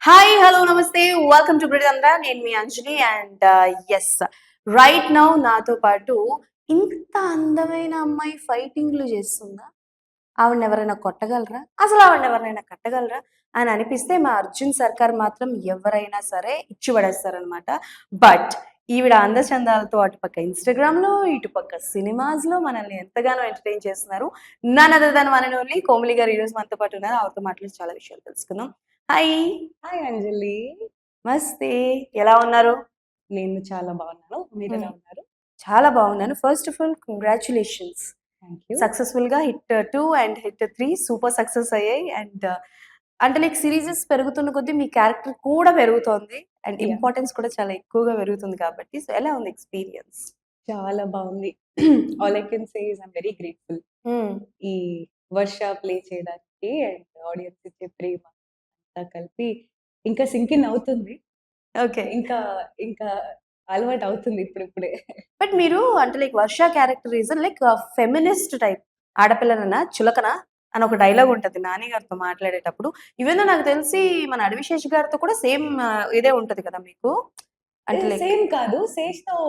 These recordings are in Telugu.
హాయ్ హలో నమస్తే వెల్కమ్ టు బ్రిడంద్ర నేను మీ అంజలి అండ్ ఎస్ రైట్ నౌ నాతో పాటు ఇంత అందమైన అమ్మాయి ఫైటింగ్లు చేస్తుందా ఆవిడని ఎవరైనా కొట్టగలరా అసలు ఆవిడని ఎవరైనా కట్టగలరా అని అనిపిస్తే మా అర్జున్ సర్కార్ మాత్రం ఎవరైనా సరే ఇచ్చి పడేస్తారనమాట బట్ ఈవిడ అందచందాలతో అటుపక్క ఇన్స్టాగ్రామ్ లో ఇటుపక్క సినిమాస్ లో మనల్ని ఎంతగానో ఎంటర్టైన్ చేస్తున్నారు none other than one and only Komali గారు ఈరోజు మనతో పాటు ఉన్నారు ఆవిడతో మాట్లాడి చాలా విషయాలు తెలుసుకుందాం హాయ్ హాయ్ అంజలి. నమస్తే. ఎలా ఉన్నారు? నేను చాలా బాగున్నాను. మీరెలా ఉన్నారు? చాలా బాగున్నాను. First of all congratulations. Thank you. సక్సెస్‌ఫుల్‌గా hit 2 and hit 3 super success అయ్యాయి. అండ్ అంటే లైక్ సీరీసెస్ పెరుగుతున్న కొద్దీ మీ క్యారెక్టర్ కూడా పెరుగుతోంది. And yeah! ఇంపార్టెన్స్ కూడా చాలా ఎక్కువగా పెరుగుతుంది కాబట్టి సో ఎలా ఉంది ఎక్స్‌పీరియన్స్? చాలా బాగుంది. All I can say is I'm very grateful. హ్మ్. ఈ 'వర్ష' ప్లే చేయడానికి అండ్ ఆడియన్స్ ఇచ్చే ప్రేమ అంతా కలిపి ఇంకా సింక్ ఇన్ అవుతుంది. ఓకే. ఇంకా ఇంకా అలవాటు అవుతుంది ఇప్పుడిప్పుడే. బట్ మీరు అంటే like 'Varsha' character is like feminist type. ఆడపిల్లనన్నా చులకన అని ఒక డైలాగ్ ఉంటది నాని గారితో మాట్లాడేటప్పుడు. ఈవెన్ దో నాకు తెలిసి మన 'అడవిశేష్' గారితో కూడా సేమ్ ఇదే ఉంటది కదా మీకు? అంటే లైక్ సేమ్ కాదు. 'శేష్‌తో'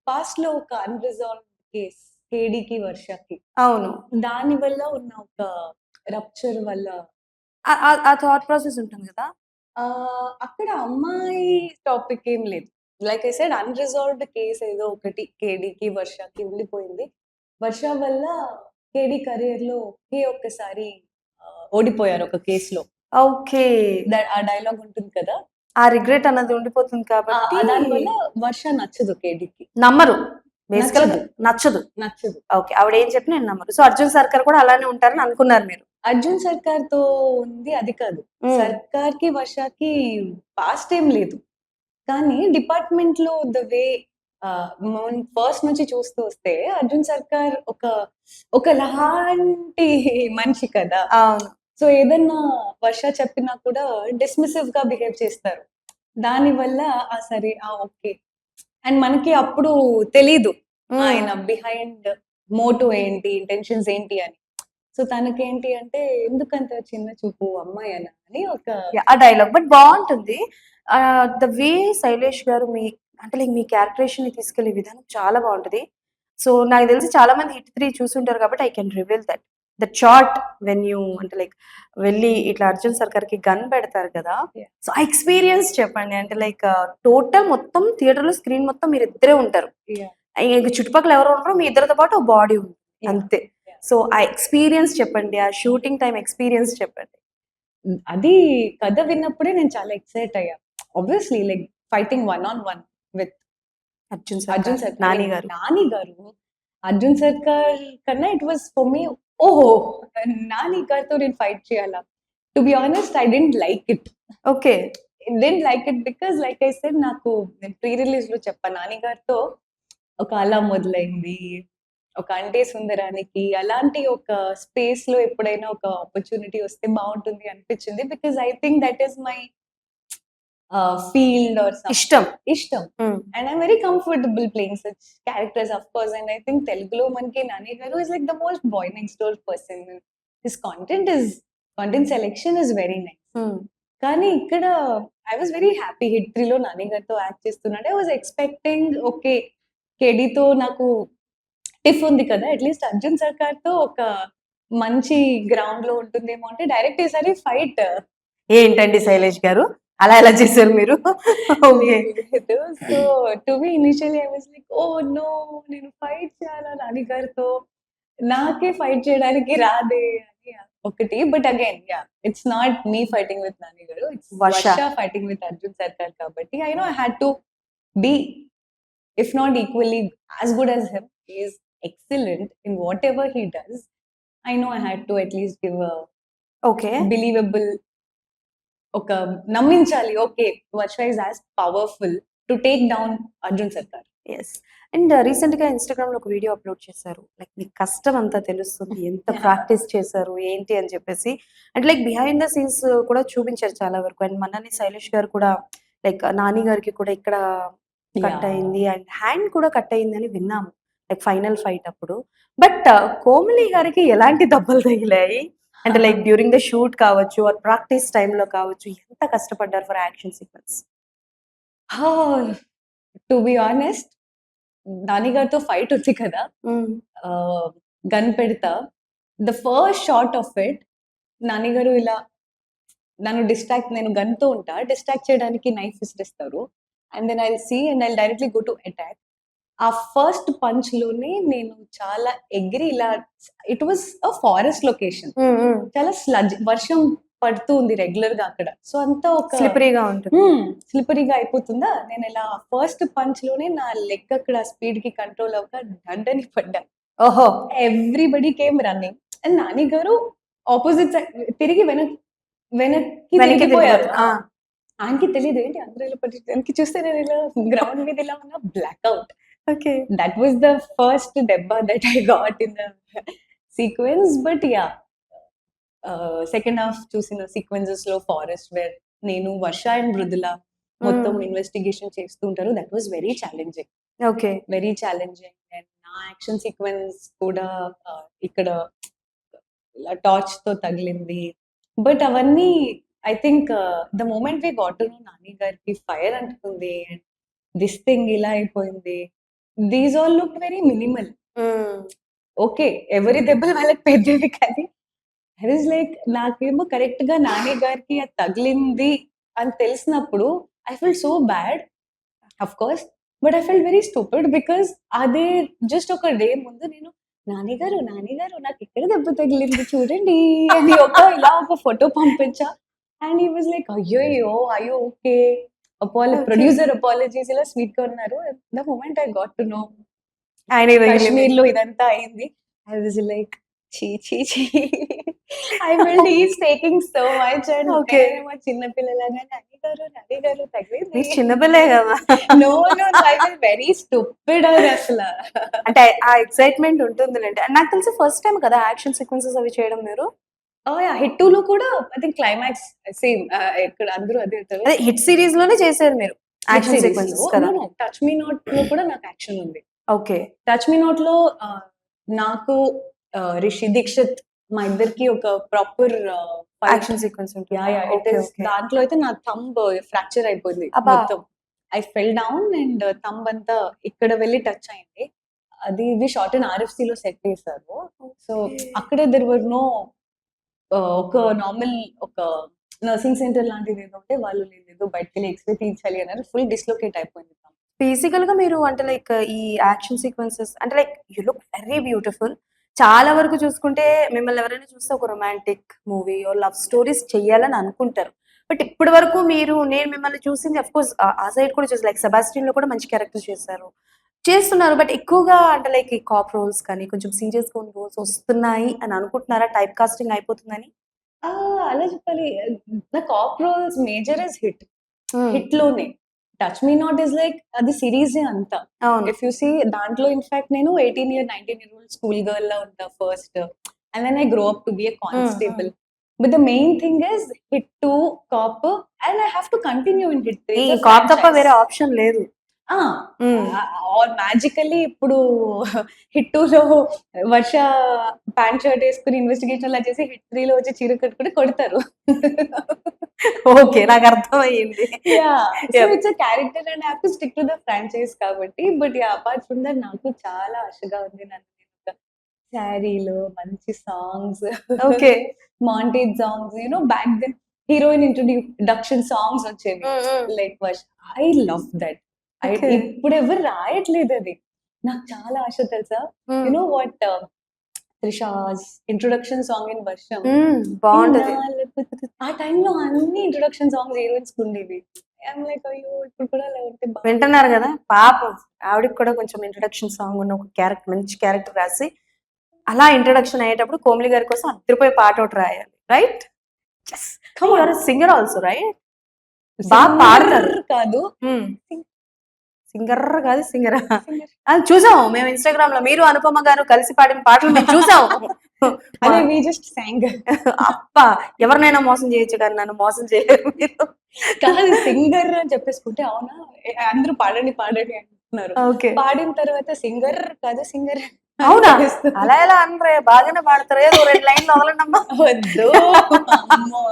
పాస్ట్‌లో ఒక అన్‌రిజాల్వ్డ్ కేస్ 'కేడీకి, వర్షకి' అవును. దాని వల్ల ఉన్న ఒక రప్చర్ వల్ల ఆ థాట్ ప్రాసెస్ ఉంటుంది గదా! అక్కడ అమ్మాయి టాపిక్ ఏం లేదు. Like I said unresolved case ఏదో ఒకటి కేడీకి, వర్షకి ఉండిపోయింది. వర్ష వల్ల కేడీ కెరియర్‌లో ఒకే ఒక్కసారి ఓడిపోయారు ఒక కేస్‌లో. ఓకే. ఆ డైలాగ్ ఉంటుంది కదా! ఆ రిగ్రెట్ అన్నది ఉండిపోతుంది కాబట్టి దానివల్ల వర్ష నచ్చదు కేడీకి. నమ్మరు. బేసికల్‌గా నచ్చదు. నచ్చదు. నచ్చదు. ఓకే. ఆవిడేం చెప్పినా నేను నమ్మరు. సో, 'అర్జున్ సర్కార్' కూడా అలానే ఉంటారని అనుకున్నారు మీరు. అర్జున్ సర్కార్‌తో ఉంది అది కాదు. హ్మ్. సర్కార్‌కి, వర్షకి పాస్ట్ ఏం లేదు. కానీ డిపార్ట్‌మెంట్‌లో ద వే మనం ఫస్ట్ నుంచి చూస్తూ వస్తే అర్జున్ సర్కార్ ఒకలాంటి మనిషి కదా! అవును. సో, ఏదన్నా వర్ష చెప్పినా కూడా డిస్మిసివ్‌గా బిహేవ్ చేస్తారు. దానివల్ల సరే ఓకే. అండ్ మనకి అప్పుడు తెలీదు. హ్మ్. ఆయన బిహైండ్ మోటివ్ ఏంటి? ఇంటెన్షన్స్ ఏంటి అని. సో, తనకేంటి అంటే ఎందుకంత చిన్న చూపు అమ్మాయనా అని ఒక యాహ్! ఆ డైలాగ్. బట్ బావుంటుంది. ద వే శైలేష్ గారు అంటే లైక్ మీ క్యారెక్టరేషన్‌ని తీసుకెళ్ళే విధానం చాలా బావుంటది. సో, నాకు తెలిసి చాలా మంది హిట్ 3 చూసుంటారు కాబట్టి I can reveal that. That shot when you అంటే లైక్ వెళ్లి ఇట్లా 'అర్జున్ సర్కార్‌కి' గన్ పెడతారు కదా! యాహ్! సో, ఆ ఎక్స్‌పీరియన్స్ చెప్పండి. అంటే లైక్ టోటల్ మొత్తం థియేటర్‌లో స్క్రీన్ మొత్తం మీరిద్దరే ఉంటారు. యాహ్! ఇంక చుట్టుపక్కల ఎవరు ఉండరు. మీ ఇద్దరితో పాటు ఓ బాడీ ఉంది. యాహ్! అంతే. యాహ్! సో, ఆ ఎక్స్‌పీరియన్స్ చెప్పండి. ఆ షూటింగ్ టైమ్ ఎక్స్‌పీరియన్స్ చెప్పండి. అది కథ విన్నప్పుడే నేను చాలా ఎక్సైట్ అయ్యా. Obviously like fighting one on one with 'Arjun Arjun సర్కార్', సర్కార్. ఐ 'నాని' మీన్ గారు. నాని గారు. అర్జున్ సర్కార్ కన్నా ఇట్ వాస్ ఫర్ మీ ఓహో! నాని గారితో నేను ఫైట్ చేయాలా? To be honest I didn't like it. Okay. Didn't like it because like I said నాకు నేను ప్రీ రిలీజ్‌లో చెప్పా నాని గారితో ఒక అలా మొదలైంది. ఒక అంటే సుందరానికి అలాంటి ఒక స్పేస్‌లో ఎప్పుడైనా ఒక ఆపర్చునిటీ వస్తే బావుంటుంది అనిపించింది. Because I think that is my field or ఇష్టం. సంథింగ్. ఇష్టం. Hmm. And I'm very comfortable playing such characters of course. And I think తెలుగులో మనకి 'నాని' గారు is like the most boy next door person. Content selection is very nice. Hmm. కానీ ఇక్కడ I was very happy 'hit 3లో 'నాని' గారితో యాక్ట్ చేస్తున్నాడు. I was expecting okay. 'కేడీతో' నాకు టిఫ్ ఉంది కదా! అట్‌లీస్ట్ 'అర్జున్ సర్కార్‌తో' ఒక మంచి గ్రౌండ్‌లో ఉంటుందేమో అంటే డైరెక్ట్ ఈసారి ఫైట్ ఏంటండి శైలేష్ గారు? అలా ఎలా చేసారు మీరు? ఓకే. లేదు. లేదు. So, to be initially I was like oh! No! నేను ఫైట్ చేయాలా నాని గారితో? నాకే ఫైట్ చేయడానికి రాదే అని ఒకటి. But again it's not me fighting with Nani గారు. It's 'Varsha'. Varsha fighting with Arjun Sarkar కాబట్టి I know I had to be if not equally as good as him. He is excellent in whatever he does. I know I had to at least give okay. Believable ఒక నమ్మించాలి. Okay. 'Varsha is as powerful to take down Arjun Sarkar.' Yes. And రీసెంట్‌గా ఇన్‌స్టాగ్రామ్‌లో ఒక వీడియో అప్‌లోడ్ చేశారు. లైక్ మీ కష్టం అంతా తెలుస్తుంది. ఎంత ప్రాక్టీస్ చేశారు, ఏంటి అని చెప్పేసి. అంటే లైక్ బిహైండ్ ద సీన్స్ కూడా చూపించారు చాలా వరకు. అండ్ మొన్ననే శైలేష్ గారు కూడా లైక్ 'నాని' గారికి కూడా ఇక్కడ కట్ యాహ్! అయింది. అండ్ హ్యాండ్ కూడా కట్ అయిందని విన్నాము. లైక్ ఫైనల్ ఫైట్ అప్పుడు. బట్ కోమలి గారికి ఎలాంటి దెబ్బలు తగిలాయి? అంటే లైక్ డ్యూరింగ్ ద షూట్ కావచ్చు ఆర్ ప్రాక్టీస్ టైంలో కావచ్చు ఎంత కష్టపడ్డారు for action sequence? To be honest, Nani గారితో ఫైట్ ఉంది కదా, గన్ పెడతా, the first shot of it, Nani గారు ఇలా నన్ను నేను గన్ తో ఉంటా, డిస్ట్రాక్ట్ చేయడానికి నైఫ్ విసిరిస్తారు, and then I see and I directly go to attack. ఆ ఫస్ట్ పంచ్ లోనే నేను చాలా ఎగిరి ఇలా, it was a forest location, చాలా స్లజ్, వర్షం పడుతూ ఉంది రెగ్యులర్ గా అక్కడ, సో అంతా ఒక స్లిపరీగా ఉంటుంది. స్లిపరీగా అయిపోతుందా, నేను ఇలా ఫస్ట్ పంచ్ లోనే నా లెగ్ అక్కడ స్పీడ్ కి కంట్రోల్ అవ్వక దండని పడ్డా. ఓహో, everybody came running, and Nani గారు ఆపోజిట్ సైడ్ తిరిగి వెనక్కి వెనక్కి తిరిగిపోయారు. తిరిగిపోతారు. ఆయనకి తెలియదు ఏంటి అందరూ ఇలా పడి, వెనక్కి చూస్తే నేను ఇలా గ్రౌండ్ మీద ఇలా ఉన్నా, blackout. Okay. That was the first debba that I got in the sequence. But yeah, second half చూసిన sequences లో ఫారెస్ట్ వేర్ నేను వర్ష అండ్ మృదుల మొత్తం ఇన్వెస్టిగేషన్ చేస్తూ ఉంటారు. That was very challenging, okay. Very challenging. And నా యాక్షన్ సీక్వెన్స్ కూడా ఇక్కడ ఇలా టార్చ్ తో తగిలింది. బట్ అవన్నీ I think the moment we got to know Nani గారికి ఫైర్ అంటుకుంది అండ్ దిస్ థింగ్ ఇలా అయిపోయింది, these all look very minimal. Okay, ఎవరి దెబ్బలు వాళ్ళకి పెద్దవి, కానీ ఐ వాజ్ లైక్, నాకేమో కరెక్ట్ గా నాని గారికి అది తగిలింది అని తెలిసినప్పుడు I feel so bad, of course, but I feel very stupid because అదే జస్ట్ ఒక డే ముందు నేను నాని గారు నాకు ఇక్కడ దెబ్బ తగిలింది చూడండి అని ఇలా ఒక ఫోటో పంపించా, అండ్ హీ వాజ్ లైక్ అయ్యో అయ్యో ఓకే, ప్రొడ్యూసర్ అపాలజీస్ ఇలా స్వీట్ గా ఉన్నారు. The moment I got to know Kashmir లో ఇదంతా అయింది, ఐ వాజ్ లైక్ చీ చీ చీ, I felt he's taking so much. And Okay. మా చిన్న పిల్లలాగా నాని గారు తగిలింది, మీరు చిన్నపిల్లే కదా. No I fell very stupid అసలు. అంటే ఆ ఎక్సైట్మెంట్ ఉంటుందిలేండి. నాకు తెలిసి ఫస్ట్ టైం కదా యాక్షన్ సీక్వెన్సెస్ అవి చేయడం మీరు? హిట్ 2 లో కూడా ఐ థింక్ క్లైమాక్స్ సేమ్, ఇక్కడ అందరూ అదే అంటారు. అదే హిట్ సిరీస్ లోనే చేశారు మీరు యాక్షన్ సీక్వెన్సెస్ కదా? టచ్ మీ నాట్ లో కూడా నాకు యాక్షన్ ఉంది. ఓకే. టచ్ మీ నాట్ లో నాకు రిషి దీక్షిత్ మా ఇద్దరికి ఒక ప్రాపర్ యాక్షన్ సీక్వెన్స్ ఉంటుంది. దాంట్లో అయితే నా థంబ్ ఫ్రాక్చర్ అయిపోయింది అబ్బా. మొత్తం. I fell down and thumb అంతా ఇక్కడ వెళ్ళి టచ్ అయింది. అది ఇది షార్ట్ అండ్ ఆర్ఎఫ్సి లో సెట్ చేశారు. సో అక్కడే దెర్ వర్ నో ఒక నార్మల్ ఒక నర్సింగ్ సెంటర్ లాంటిది ఏదో ఉంటే వాళ్ళు లేదు బయటకి వెళ్ళి ఎక్స్రే తీయించాలి అన్నారు. ఫుల్ డిస్లోకేట్ అయిపోయింది. బేసికల్ గా మీరు అంటే లైక్ ఈ యాక్షన్ సీక్వెన్సెస్ అంటే like you look very beautiful. చాలా వరకు చూసుకుంటే మిమ్మల్ని ఎవరైనా చూస్తే ఒక రొమాంటిక్ మూవీ లవ్ స్టోరీస్ చెయ్యాలని అనుకుంటారు. బట్ ఇప్పటి వరకు నేను మిమ్మల్ని చూసింది అఫ్ కోర్స్ ఆ సైడ్ కూడా చూసి లైక్ సెబాస్టియన్ లో కూడా మంచి క్యారెక్టర్ చేస్తున్నారు. బట్ ఎక్కువగా అంటే లైక్ ఈ కాప్ రోల్స్ కానీ కొంచెం సీరియస్ గా ఉన్న రోల్స్ వస్తున్నాయి అని అనుకుంటున్నారా? టైప్ కాస్టింగ్ అయిపోతుందని? అలా చెప్పాలి, నా cop roles major is hit లోనే. Touch me not is like అది సిరీస్ అంతా. అవును. ఇఫ్ యూ సీ దాంట్లో ఇన్ఫాక్ట్ నేను 19 year స్కూల్ గర్ల్ లా ఉంటా first, and then I grow up to be a constable. But the main thing is hit 2 cop, and I have to continue in hit 3. ఈ కాప్ తప్ప వేరే ఆప్షన్ లేదు. మ్యాజికల్లీ ఇప్పుడు హిట్ 2 లో వర్ష ప్యాంట్ షర్ట్ వేసుకుని ఇన్వెస్టిగేషన్ అలా చేసి హిట్ 3 లో వచ్చి చీర కట్టుకుని కొడతారు. ఓకే, నాకు అర్థమయ్యింది. It's a character and I have to stick to the franchise కాబట్టి. బట్ అపార్ట్ ఫ్రమ్ దట్ నాకు చాలా ఆశగా ఉంది. నన్ను శారీలో మంచి songs, okay, montage songs, back then heroine introduction songs వచ్చేవి like Varsha. I love that. ఇప్పుడు ఎవరు రాయట్లేదు అది, నాకు చాలా ఆశ తెలుసా. You know what, Trisha's introduction song in Varsham బాగుంటది. ఆ టైంలో అన్ని ఇంట్రొడక్షన్ సాంగ్స్ హీరోయిన్స్ ఉండేవి. లైక్ అయ్యో ఇప్పుడు కూడా వింటున్నారు కదా పాపం, ఆవిడకి కూడా కొంచెం ఇంట్రొడక్షన్ సాంగ్ ఉన్న ఒక క్యారెక్టర్, మంచి క్యారెక్టర్ రాసి అలా ఇంట్రొడక్షన్ అయ్యేటప్పుడు కోమలి గారి కోసం అద్దరిపోయి పాట ఒకటి రాయాలి. రైట్? Singer also right? బాగా పాడతారు కాదు, సింగర్ కాదు సింగర్ అది చూసాము మేము ఇన్స్టాగ్రామ్ లో, మీరు అనుపమ గారు కలిసి పాడిన పాటలు మేము చూసాము. అప్ప ఎవరినైనా మోసం చేయొచ్చు కానీ నన్ను మోసం చేయరు మీరు. కాదు సింగర్ అని చెప్పేసుకుంటే అవునా అందరూ పాడండి అంటున్నారు. పాడిన తర్వాత సింగర్ కాదు సింగర్ అవునా? తెలుస్తుంది. అలా ఎలా అనరే, బాగానే పాడతారు. ఏదో 2 లైన్‌లు వదలండి అమ్మా. వద్దు. అమ్మో!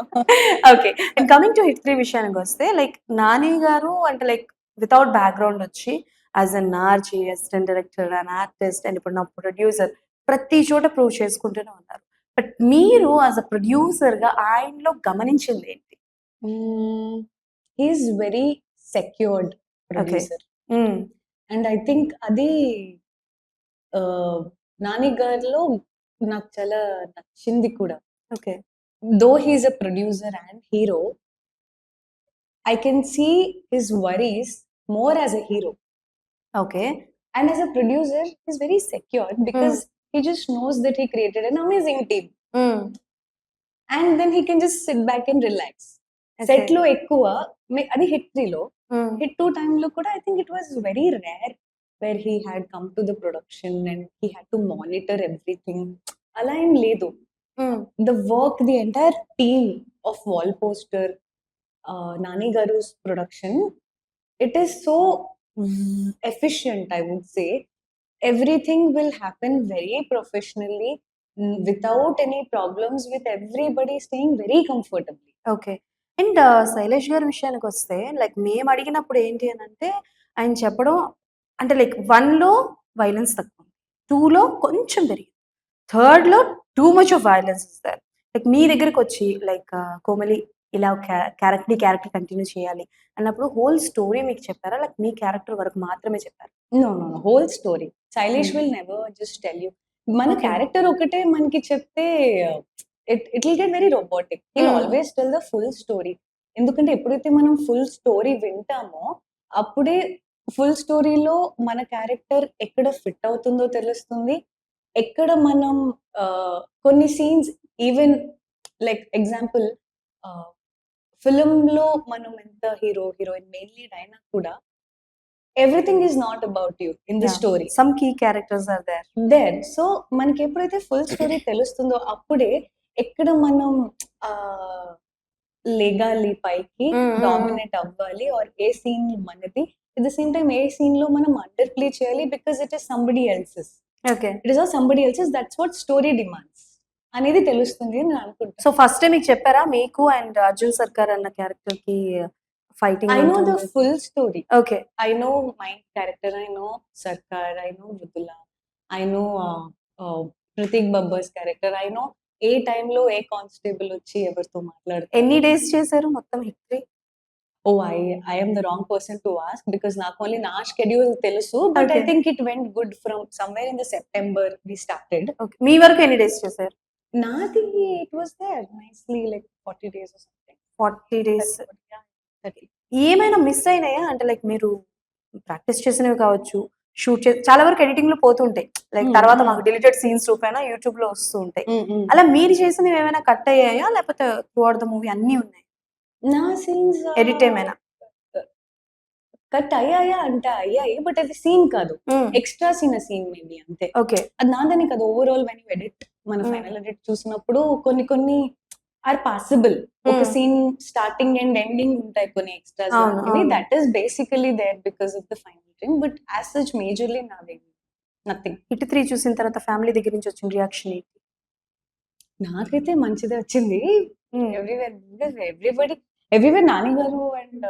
Okay. And coming to hit 3 విషయానికొస్తే లైక్ 'నాని' గారు అంటే లైక్ వితౌట్ బ్యాక్‌గ్రౌండ్ వచ్చి as an RJ, assistant director, an artist and ఇప్పుడు నా ప్రొడ్యూసర్ ప్రతి చోట ప్రూవ్ చేసుకుంటూనే ఉన్నారు. బట్ మీరు యాస్ ఎ ప్రొడ్యూసర్‌గా ఆయనలో గమనించిందేంటి? He is very secured okay. Producer. Hmm. And I think అది ఆహ్, 'నాని' గారిలో నాకు చాలా నచ్చింది కూడా. Okay. Though he is a producer and hero, I can see his worries more as a hero. Okay. And as a producer, he's very secure హ్మ్. because he just knows that he created an amazing team. హ్మ్. And then he can just sit back and relax. Okay. సెట్‌లో ఎక్కువ అది హిట్ 3లో. హ్మ్. హిట్ 2 టైమ్‌లో కూడా I think it was very rare where he had come to the production and he had to monitor everything. అలా ఏం లేదు. హ్మ్. The work, the entire team of Wall Poster, Nani Garu's production, it is so efficient, I would say. Everything will happen very professionally, without any problems, with everybody staying very comfortably. Okay. And Shailesh గారి విషయానికొస్తే లైక్ మేమడిగినప్పుడు ఏంటి అనంటే, ఆయన చెప్పడం అంటే లైక్ 1లో వయలెన్స్ తక్కువ. 2లో కొంచెం పెరిగింది. థర్డ్‌లో too much of violence is there. Like మీ దగ్గరకొచ్చి లైక్ కోమలి ఇలా క్యారెక్టర్ కంటిన్యూ చేయాలి అన్నప్పుడు హోల్ స్టోరీ మీకు చెప్పారా? లైక్ మీ క్యారెక్టర్ వరకు మాత్రమే చెప్పారా? No, no, no. Whole story. Sailesh హ్మ్. will never just tell you. మన ఓకే. క్యారెక్టర్ ఒకటే మనకి చెప్తే it will get very robotic. హీల్ hmm. Always tell the full story. ఎందుకంటే ఎప్పుడైతే మనం ఫుల్ స్టోరీ వింటామో అప్పుడే ఫుల్ స్టోరీలో మన క్యారెక్టర్ ఎక్కడ ఫిట్ అవుతుందో తెలుస్తుంది. ఎక్కడ మనం కొన్ని సీన్స్ ఈవెన్ లైక్ ఎగ్జాంపుల్ ఫిల్మ్‌లో మనం ఎంత హీరో, హీరోయిన్ మెయిన్ లీడ్ అయినా కూడా everything is not about you in the yeah! Story. Some key characters are there. There. So, మనకెప్పుడైతే ఫుల్ స్టోరీ తెలుస్తుందో అప్పుడే ఎక్కడ మనం ఆహ్, లెగాలి పైకి, హ్మ్. హ్మ్. హ్మ్. డామినేట్ అవ్వాలి ఆర్ ఏ సీన్ మనది. ఎట్ ద సేమ్ టైమ్ ఏ సీన్‌లో మనం అండర్ ప్లే చేయాలి because it is somebody else's. Okay. It is all somebody else's, that's what story demands అనేది తెలుస్తుంది అని నేను అనుకుంటా. సో ఫస్టే మీకు చెప్పారా? మీకు అండ్ 'అర్జున్ సర్కార్' అన్న క్యారెక్టర్‌కి ఫైటింగ్ ఐ నో ద ఉంటుంది. Full story. Okay. I know my character, I know Sarkar, I know Mridula, I know Pratik Babbar's character, I know ఏ టైంలో ఏ కానిస్టేబుల్ వచ్చి ఎవరితో మాట్లాడతారు. ఎన్ని డేస్ చేశారు మొత్తం hit 3? Oh I am the wrong person to ask because నాకు ఓన్లీ నా షెడ్యూల్ తెలుసు. But I okay. Think it went good from somewhere in the September we started. Okay. మీ వరకు ఎన్ని డేస్ చేశారు? నాది it was there nicely like 40 days or something. 40 days. 30 yeah! 30. ఏమైనా మిస్ అయినాయా? అంటే లైక్ మీరు ప్రాక్టీస్ చేసినవి కావచ్చు, చాలా వరకు ఎడిటింగ్‌లో పోతూ ఉంటాయి. లైక్ హ్మ్. తర్వాత హ్మ్. మాకు డిలీటెడ్ సీన్స్ రూపేణా యూట్యూబ్‌లో వస్తూ ఉంటాయి. హ్మ్. హ్మ్. అలా మీరు చేసినవి ఏమైనా కట్ అయ్యాయా? లేకపోతే త్రూ ఔట్ ద మూవీ అన్నీ ఉన్నాయా? నా సీన్స్ ఎడిట్ ఏమైనా? కట్ అయ్యాయా అంటే అయ్యాయి. బట్ అది సీన్ కాదు. Hmm. Extras in a scene maybe అంతే. ఓకే. అది నాదని కాదు. ఓవరాల్ వెన్ యూ ఎడిట్ మన హ్మ్. ఫైనల్ ఎడిట్ చూసినప్పుడు కొన్ని కొన్ని ఆర్ పాసిబుల్. ఒక హ్మ్. సీన్ స్టార్టింగ్ అండ్ ఎండింగ్ ఉంటాయి కొన్ని ఎక్స్‌ట్రాస్ అవును. లాంటివి. అవును. That is basically there because of the final thing. But as such majorly నాదేమి నథింగ్. హిట్ 3 చూసిన తర్వాత ఫ్యామిలీ దగ్గర నుంచి వచ్చిన రియాక్షన్ ఏంటి? నాకైతే మంచిదే వచ్చింది. హ్మ్. ఎవ్రీవేర్ బికాస్ ఎవ్రీవేర్ నాని గారు and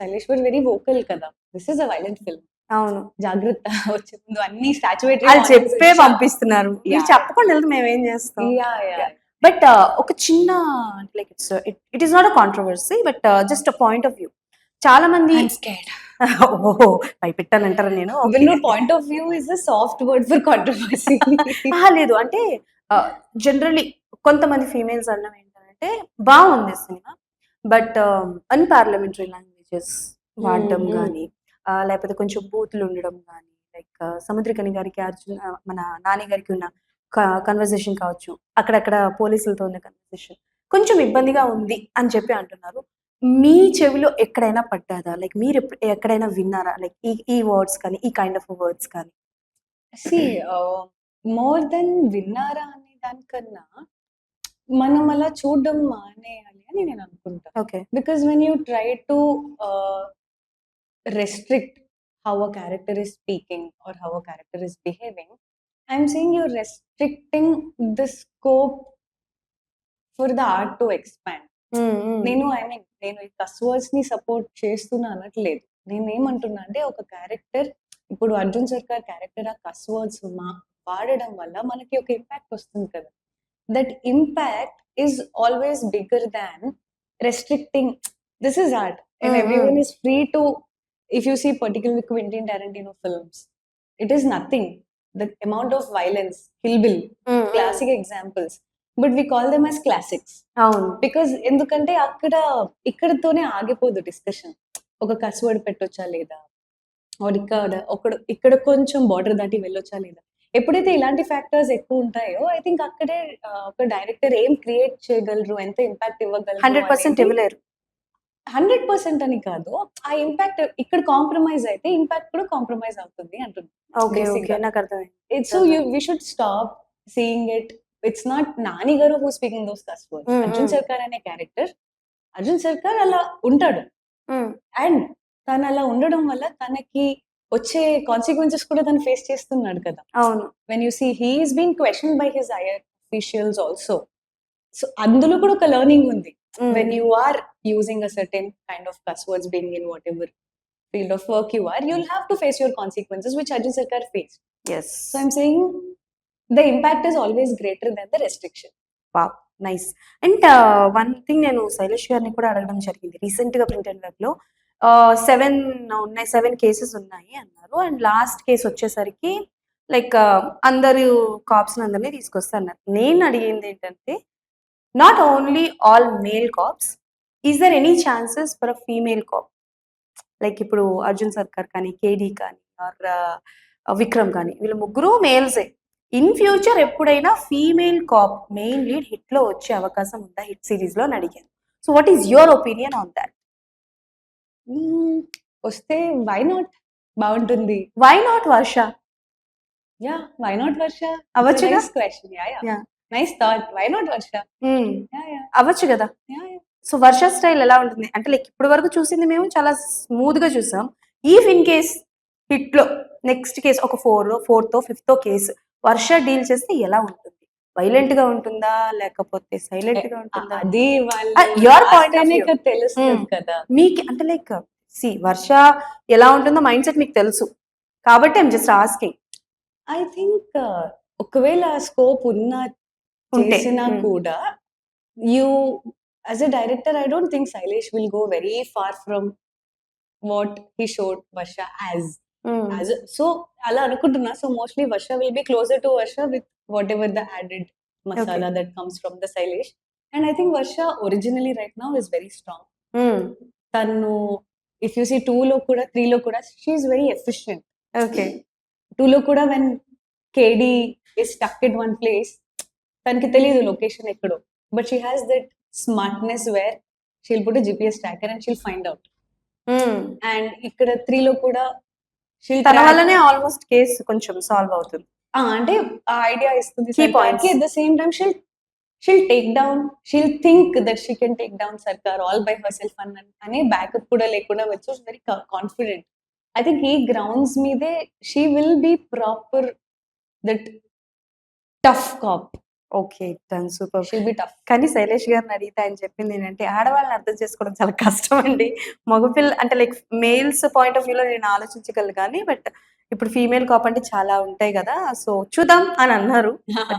Sailesh were very vocal కదా! This is a violent film. అవును. జాగ్రత్త వచ్చే ముందు అన్ని స్టాచ్యుటరీ ఆళ్ళు వార్నింగ్స్ చెప్పే ఇచ్చారు. పంపిస్తున్నారు. మీరు యాహ్! చెప్పకుండా ఎళ్తే మేమేం చేస్తాం? యాహ్! యాహ్! బట్ ఒక చిన్న like it is not a controversy but just a point of view. చాలా మంది ఐ యామ్ స్కేర్డ్. ఓహో! భయపెట్టానంటారా నేను? Okay. No point of view is a soft word for controversy. అహా! లేదు. అంటే జనరల్లీ కొంతమంది ఫీమేల్స్ అనడం ఏంటంటే బావుంది సినిమా. బట్ అన్‌పార్లమెంటరీ లాంగ్వేజెస్ వాడడం గాని, లేకపోతే కొంచెం బూతులు ఉండడం గాని, లైక్ సముద్రకని గారికి మన నాని గారికి ఉన్న కన్వర్జేషన్ కావచ్చు. అక్కడక్కడ పోలీసులతో ఉన్న కన్వర్జేషన్ కొంచెం ఇబ్బందిగా ఉంది అని చెప్పి అంటున్నారు. మీ చెవిలో ఎక్కడైనా పడ్డాదా? లైక్ మీరు ఎక్కడైనా విన్నారా? లైక్ ఈ ఈ వర్డ్స్ కానీ, ఈ కైండ్ ఆఫ్ వర్డ్స్ కానీ? సీ మోర్ దెన్ విన్నారా అనే దానికన్నా మనం అలా చూడడం మానేయాలి అని నేను అనుకుంటా. Okay. Because when you try to restrict how a character is speaking or how a character is behaving, I'm saying you're restricting the scope for the art to expand. నేను నేను ఈ కస్ వర్డ్స్ ని సపోర్ట్ చేస్తున్నా అనట్లేదు. నేను ఏమంటున్నా అంటే ఒక క్యారెక్టర్, ఇప్పుడు అర్జున్ సర్కార్ క్యారెక్టర్ ఆ కస్ వర్డ్స్ వాడడం వల్ల మనకి ఒక ఇంపాక్ట్ వస్తుంది కదా. That impact is always bigger than restricting. This is art and everyone is free to, if you see particular Quentin Tarantino films, it is nothing. The amount of violence, Kill Bill, classic examples, but we call them as classics. అవును. బికాజ్ ఎందుకంటే ఇక్కడతోనే ఆగిపోదు డిస్కషన్. ఒక కస్ వర్డ్ పెట్టొచ్చా లేదా, ఆర్ ఇక్కడ కొంచెం బార్డర్ దాటి వెళ్ళొచ్చా లేదా. ఎప్పుడైతే ఇలాంటి ఫ్యాక్టర్స్ ఎక్కువ ఉంటాయో ఐ థింక్ అక్కడే ఒక డైరెక్టర్ ఏం క్రియేట్ చేయగలరు, ఎంత ఇంపాక్ట్ 100% ఇవ్వగలరు. ఇవ్వలేరు. 100% అని కాదు, ఆ ఇంపాక్ట్ ఇక్కడ కాంప్రమైజ్ అయితే ఇంపాక్ట్ కూడా కాంప్రమైజ్ అవుతుంది అంటుంది. ఓకే, Basic ఓకే, గా. నాకు అర్థమైంది. So we should stop seeing it. It's not Nani garu who's speaking those cuss words. Arjun Sarkar అనే క్యారెక్టర్, అర్జున్ సర్కార్ అలా ఉంటాడు. అండ్ తను అలా ఉండడం వల్ల తనకి వచ్చే కాన్సిక్వెన్సెస్ కూడా తను ఫేస్ చేస్తున్నాడు కదా. అవును. When you see he is being question by his higher officials also. So అందులో కూడా ఒక లెర్నింగ్ ఉంది. When you are using a certain kind of cuss words, being in whatever field of work you are, you'll have to face your consequences, which Arjun Sarkar faced. Yes. So I'm saying the impact is always greater than the restriction. Wow, nice. And one thing నేను శైలేష్ గారిని కూడా అడగడం జరిగింది. రీసెంట్గా ప్రింట్ అండ్ వెబ్లో 7 కేసెస్ ఉన్నాయి అన్నారు. అండ్ లాస్ట్ కేసు వచ్చేసరికి లైక్ అందరు కాప్స్ అందరినీ తీసుకొస్తా అన్నారు. నేను అడిగింది ఏంటంటే, not only all male cops, is there any chances for a female cop? Like ఇప్పుడు అర్జున్ సర్కార్ కానీ, కేడీ కానీ, ఆర్ విక్రమ్ కానీ, వీళ్ళు ముగ్గురు మేల్సే. ఇన్ ఫ్యూచర్ ఎప్పుడైనా female cop main lead hit లో వచ్చే అవకాశం ఉందా హిట్ సిరీస్ లో అని అడిగాను. So what is your opinion on that? వస్తే వై నాట్, బాగుంటుంది. Why not Varsha? Yeah, why not Varsha? అవ్వచ్చుగా? Nice question. Yeah, nice thought. Why not Varsha? Yeah, అవ్వచ్చు కదా. యా. సో వర్ష స్టైల్ ఎలా ఉంటుంది అంటే, లైక్ ఇప్పటి వరకు చూసింది మేము చాలా స్మూత్ గా చూసాం. ఈఫ్ ఇన్ కేస్ హిట్ లో నెక్స్ట్ కేసు ఒక 4th, 5th కేసు వర్ష డీల్ చేస్తే ఎలా ఉంటుంది? వైలెంట్ గా ఉంటుందా లేకపోతే సైలెంట్ గా ఉంటుందా? అది your point of view. తెలుస్తుంది కదా మీకు. అంటే లైక్ సి వర్ష ఎలా ఉంటుందో మైండ్ సెట్ మీకు తెలుసు కాబట్టి I'm just asking. I think ఒకవేళ స్కోప్ ఉన్నా చేసినా కూడా, you as a director I don't think Shailesh will go very far from what he showed Varsha as. So అలా అనుకుంటున్నా. So mostly Varsha will be closer to Varsha with whatever the added masala that comes from the Shailesh. And I think Varsha originally right now is very strong. తను ఇఫ్ యూ సీ 2 లో కూడా 3 లో కూడా she is very efficient. Okay. 2 లో కూడా when KD is stuck in one place, తనకి తెలియదు లొకేషన్ ఎక్కడో, but she has that smartness where she'll put GPS tracker and she'll find out. And ఇక్కడ 3 లో కూడా తన వల్లనే ఆల్మోస్ట్ కేసు కొంచెం సాల్వ్ అవుతుంది. అంటే ఆ ఐడియా ఇస్తుంది Key points. At the same time she'll take down, she'll think that she can take down Sarkar all by herself అనే బ్యాకప్ కూడా లేకుండా వచ్చి వెరీ కాన్ఫిడెంట్. ఐ థింక్ ఈ గ్రౌండ్స్ మీదే she will be proper that tough cop. Okay, done, super. She'll be tough. కానీ శైలేష్ గారిని అడిగితే ఆయన చెప్పింది ఏంటంటే, ఆడవాళ్ళని అర్థం చేసుకోవడం చాలా కష్టం అండి. మగపిల్ల అంటే లైక్ మేల్స్ పాయింట్ ఆఫ్ వ్యూలో నేను ఆలోచించగలను కానీ, బట్ ఇప్పుడు ఫీమేల్ కాప్ అంటే చాలా ఉంటాయి కదా, సో చూద్దాం అని అన్నారు.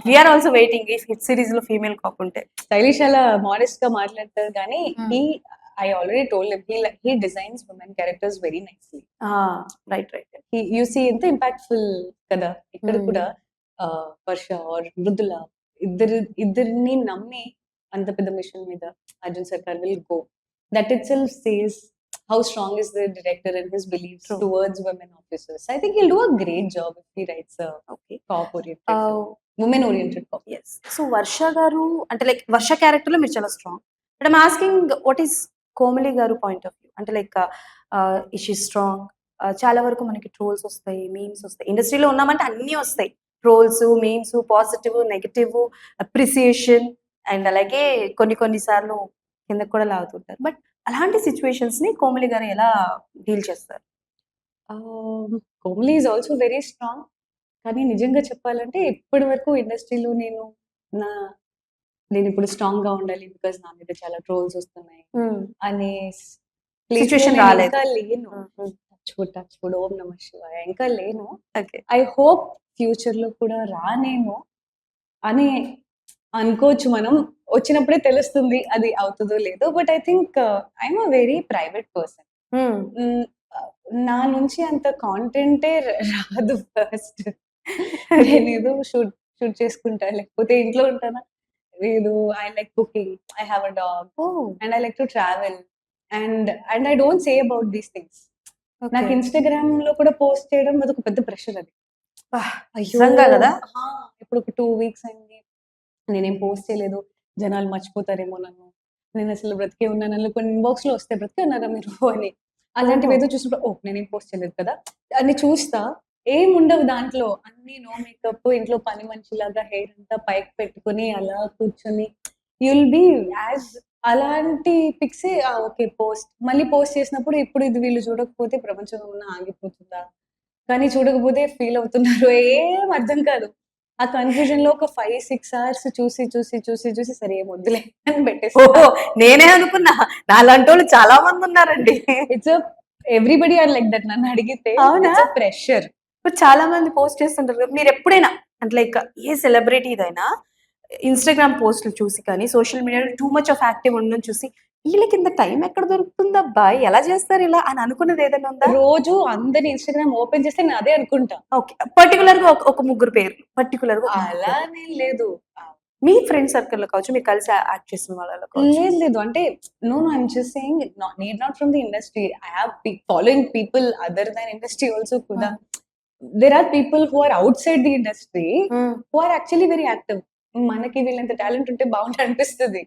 We're also waiting if hit series లో ఫీమేల్ కాప్ ఉంటే. శైలేష్ అలా మాడెస్ట్ గా మాట్లాడతారు కానీ I already told him he designs women characters very nicely. Right. You see ఎంత impactful కదా ఇక్కడ కూడా. వర్ష ఆర్ మృదుల ఇద్దరిని నమ్మి అంత పెద్ద మిషన్ మీద అర్జున్ సర్కార్ will go. That it self says how strong is the director and his beliefs towards women officers. I think he'll do a great job if he writes a cop oriented women oriented cop. Yes. So Varsha garu ante like Varsha character lo meer chala strong, but I'm asking what is Komali garu point of view. Ante like is she strong? చాలా వరకు మనకి ట్రోల్స్ వస్తాయి, మీమ్స్ వస్తాయి. ఇండస్ట్రీలో ఉన్నామంటే అన్నీ వస్తాయి, trolls, memes, positive, negative, appreciation, and అలాగే కొన్ని సార్లు కిందకు కూడా లాగుతుంటారు. బట్ అలాంటి సిచ్యువేషన్స్ ని కోమలి గారు ఎలా డీల్ చేస్తారు? Komali is also very strong. కానీ నిజంగా చెప్పాలంటే ఇప్పటి వరకు ఇండస్ట్రీలో నేను ఇప్పుడు స్ట్రాంగ్ గా ఉండాలి బికాస్ నా మీద చాలా ట్రోల్స్ వస్తున్నాయి అనే ప్లేస్ లో సిచ్యుయేషన్ నేను రాలేదు. ఇంకా లేను. టచ్ వుడ్ ఓం నమ శివాయ ఇంకా లేను. ఓకే. ఐ హోప్ ఫ్యూచర్ లో కూడా రానేమో అని అనుకోవచ్చు మనం. వచ్చినప్పుడే తెలుస్తుంది అది అవుతుందో లేదో. But I think I'm a very private person. నా నుంచి అంత కాంటెంటే రాదు ఫస్ట్. నేనేదో షూట్ షూట్ చేసుకుంటా, లేకపోతే ఇంట్లో ఉంటానా, లేదు I like cooking, I have a dog and I like to travel and I don't say about these things. నాకు ఇన్స్టాగ్రామ్ లో కూడా పోస్ట్ చేయడం అదొక పెద్ద ప్రెషర్. అది అయ్యో నిజంగా కదా. ఇప్పుడు ఒక 2 వీక్స్ అయింది నేనేం పోస్ట్ చేయలేదు, జనాలు మర్చిపోతారేమో నన్ను, నేను అసలు బ్రతికే ఉన్నాను కొన్ని ఇన్బాక్స్ లో వస్తాయి, బ్రతికే ఉన్నారా మీరు అని. అలాంటివి ఏదో చూసినప్పుడు ఓ నేనేం పోస్ట్ చేయలేదు కదా అని చూస్తా. ఏం ఉండవు దాంట్లో, అన్ని నో మేకప్, ఇంట్లో పని మనిషిలాగా హెయిర్ అంతా పైకి పెట్టుకుని అలా కూర్చొని యుల్ బి యాజ్ అలాంటి పిక్సే. ఓకే పోస్ట్ మళ్ళీ పోస్ట్ చేసినప్పుడు ఇప్పుడు ఇది వీళ్ళు చూడకపోతే ప్రపంచం ఏమన్నా ఆగిపోతుందా, కానీ చూడకపోతే ఫీల్ అవుతున్నారు, ఏం అర్థం కాదు. ఆ కన్ఫ్యూజన్ లో ఒక 5-6 అవర్స్ చూసి చూసి చూసి చూసి సరే ఏం వద్దులే అని పెట్టేసి ఓహో, నేనే అనుకున్నా నాలాంటి వాళ్ళు చాలా మంది ఉన్నారండి. It's everybody are like that. నన్ను అడిగితే అవునా? It's pressure. ఇప్పుడు చాలా మంది పోస్ట్ చేస్తుంటారు కదా. మీరు ఎప్పుడైనా అంటే లైక్ ఏ సెలబ్రిటీదైనా ఇన్స్టాగ్రామ్ పోస్టులు చూసి కానీ సోషల్ మీడియాలో టూ మచ్ ఆఫ్ యాక్టివ్ ఉండడం చూసి వీళ్ళకి ఇంత టైం ఎక్కడ దొరుకుతుందబ్బా, ఎలా చేస్తారు ఇలా అని అనుకున్నది ఏదైనా ఉందా? రోజు అందరి ఇన్స్టాగ్రామ్ ఓపెన్ చేస్తే నేను అదే అనుకుంటా. ఓకే, పర్టికులర్ గా ఒక ముగ్గురు పేరు పర్టికులర్ గా అలానే లేదు. మీ ఫ్రెండ్ సర్కిల్ లో కావచ్చు, మీరు కలిసి యాక్ట్ చేసిన వాళ్ళలో కావచ్చు. లేదు లేదు అంటే no I'm just saying need not from the industry. I have following people other than industry also కూడా. There are people who are outside the industry who are actually very active. మనకి వీళ్ళంత టాలెంట్ ఉంటే బాగుంటుంది అనిపిస్తుంది,